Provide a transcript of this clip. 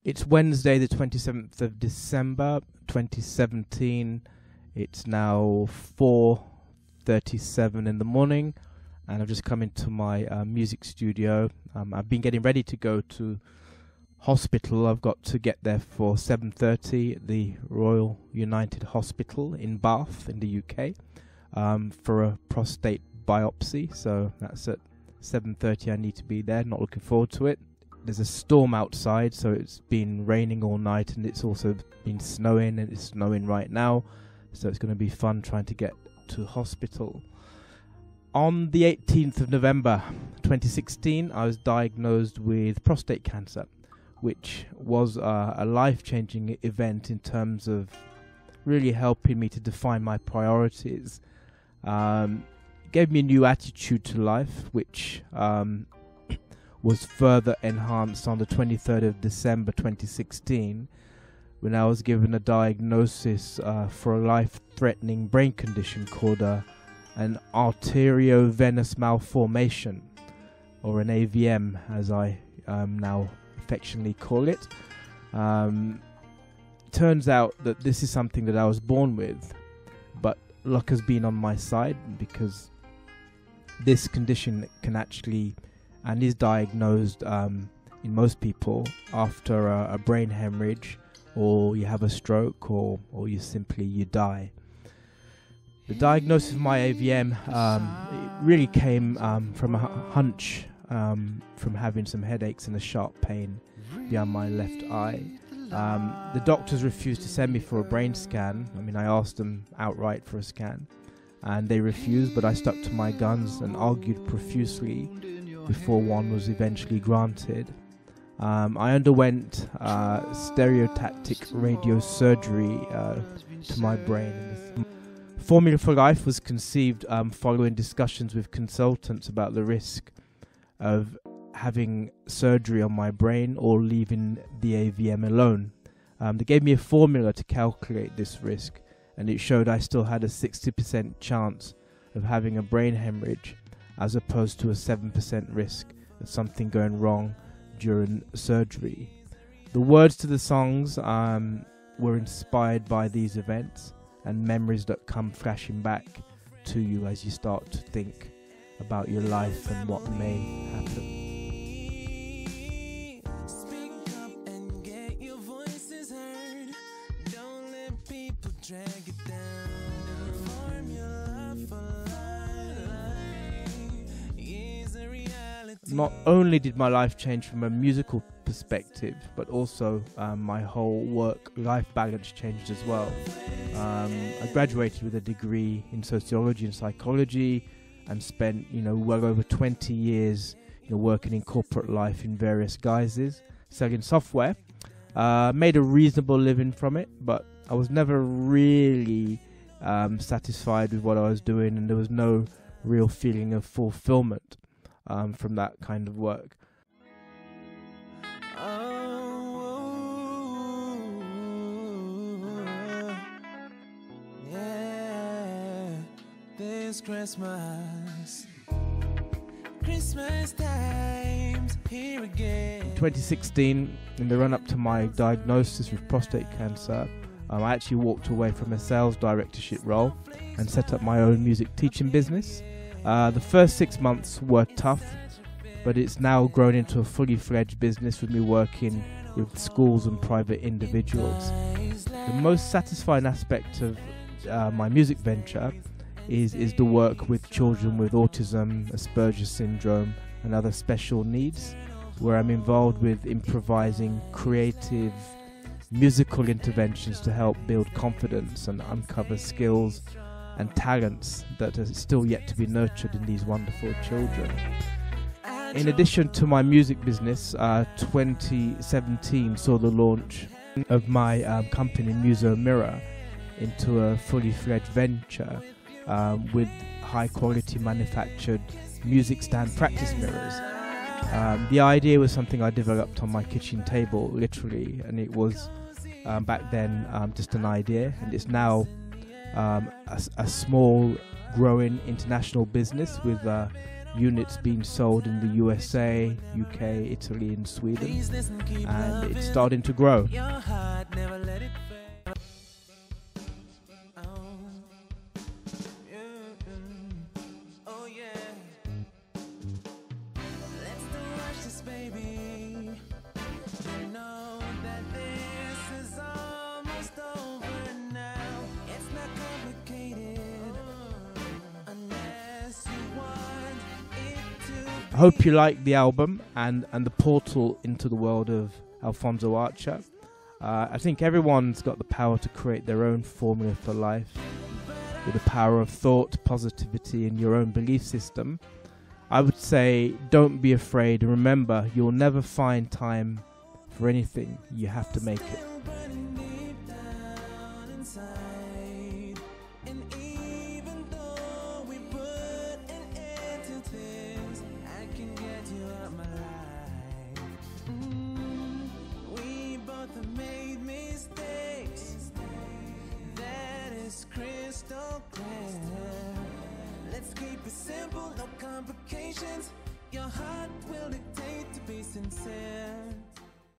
It's Wednesday, the 27th of December, 2017. It's now 4:37 in the morning, and I've just come into my music studio. I've been getting ready to go to hospital. I've got to get there for 7:30 at the Royal United Hospital in Bath in the UK for a prostate biopsy. So that's at 7:30. I need to be there. Not looking forward to it. There's a storm outside, so it's been raining all night, and it's also been snowing, and it's snowing right now. So it's going to be fun trying to get to hospital. On the 18th of November 2016, I was diagnosed with prostate cancer, which was a life-changing event in terms of really helping me to define my priorities. It gave me a new attitude to life, which was further enhanced on the 23rd of December 2016 when I was given a diagnosis for a life-threatening brain condition called an arteriovenous malformation, or an AVM as I now affectionately call it. Turns out that this is something that I was born with, but luck has been on my side, because this condition can actually and is diagnosed in most people after a brain hemorrhage, or you have a stroke, or you die. The diagnosis of my AVM it really came from a hunch, from having some headaches and a sharp pain behind my left eye. The doctors refused to send me for a brain scan. I mean, I asked them outright for a scan, and they refused, but I stuck to my guns and argued profusely before one was eventually granted. I underwent stereotactic radiosurgery to my brain. Formula for Life was conceived following discussions with consultants about the risk of having surgery on my brain or leaving the AVM alone. They gave me a formula to calculate this risk, and it showed I still had a 60% chance of having a brain hemorrhage, as opposed to a 7% risk of something going wrong during surgery. The words to the songs were inspired by these events and memories that come flashing back to you as you start to think about your life and what may happen. Speak up and get your voices heard. Don't let people drag it down. Formula for life is a reality. Not only did my life change from a musical perspective, but also my whole work-life balance changed as well. I graduated with a degree in sociology and psychology, and spent well over 20 years working in corporate life in various guises, selling software. Made a reasonable living from it, but I was never really satisfied with what I was doing, and there was no real feeling of fulfillment from that kind of work. This Christmas times here again. 2016, in the run-up to my diagnosis with prostate cancer, I actually walked away from a sales directorship role and set up my own music teaching business. The first 6 months were tough, but it's now grown into a fully fledged business with me working with schools and private individuals. The most satisfying aspect of my music venture is the work with children with autism, Asperger's syndrome and other special needs, where I'm involved with improvising creative musical interventions to help build confidence and uncover skills and talents that are still yet to be nurtured in these wonderful children. In addition to my music business, 2017 saw the launch of my company Muso Mirror into a fully fledged venture with high quality manufactured music stand practice mirrors. The idea was something I developed on my kitchen table, literally, and it was back then just an idea, and it's now a small growing international business with units being sold in the USA, UK, Italy and Sweden, and it's starting to grow. Your heart, never let it fail. Oh yeah. Let's don't rush this, baby. You know that this is almost over now. It's not complicated unless you want it to. I hope you like the album and the portal into the world of Alphonso Archer. I think everyone's got the power to create their own formula for life with the power of thought, positivity and your own belief system. I would say don't be afraid, and remember, you'll never find time for anything. You have to make it. Still burning deep down inside. And even though we put an end to this, I can get you out my life. We both have made mistakes. That is crystal clear. Let's keep it simple, no complications. Your heart will dictate to be sincere.